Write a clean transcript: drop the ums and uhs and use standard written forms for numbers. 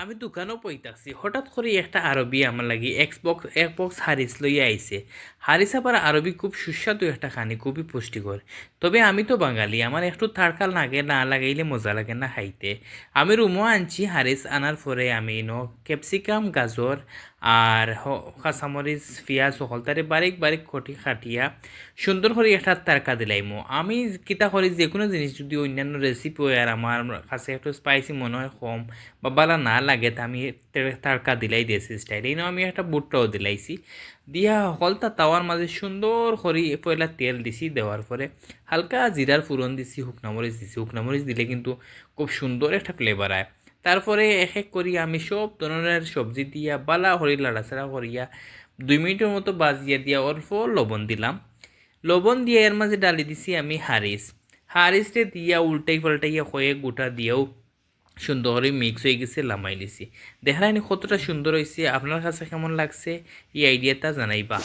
আমি দোকানও পইতাছি হঠাৎ করে একটা আরবি আমার লাগি এক বক্স হারিস লইয়া আইছে। হারিস আবার আরবি খুব সুস্বাদু একটা খানি, খুবই পুষ্টিকর। তবে আমি তো বাঙালি, আমার একটু তাড়কা লাগে, না লাগাইলে মজা লাগে না খাইতে। আমি রুমও আনছি, হারিস আনার পরে আমি ক্যাপসিকাম, গাজর আর কাঁচামরিচ, পেঁয়াজ সকল তারে বারিক বারিক কাটিয়া সুন্দর করে একটা তারকা দিলাইমো। আমি কিতা করি, যে কোনো জিনিস যদি অন্যান্য রেসিপি হয় আর আমার কাছে একটু স্পাইসি মনে হয় কম বা বালা না লাগে, তা আমি তারকা দিলাই দেশি স্টাইল। এই আমি একটা বুটটাও দিলাইছি, দিয়া হলতা তাওয়ার মাঝে সুন্দর করে পয়লা তেল দিছি, দেওয়ার পরে হালকা জিরার ফুরন দিছি, শুকনামরিচ দিছি। শুকনামরিচ দিলে কিন্তু খুব সুন্দর একটা ফ্লেভার আয়। তারপরে এক এক করি আমি সব ধরনের সবজি দিয়া বালা হরি লাড়াচাড়া করিয়া 2 মিনিটের মতো বাজিয়া দিয়া অল্প লবণ দিলাম। লবণ দিয়ে এর মাঝে ডালি দিছি আমি হারিসটে দিয়া উল্টাই পাল্টাইয়া কয়েক গোটা দিয়াও সুন্দর করে মিক্স হয়ে গেছে, লামাই দিছি। দেখালাইনি কতটা সুন্দর হয়েছে, আপনার কাছে কেমন লাগছে এই আইডিয়াটা জানাইবা।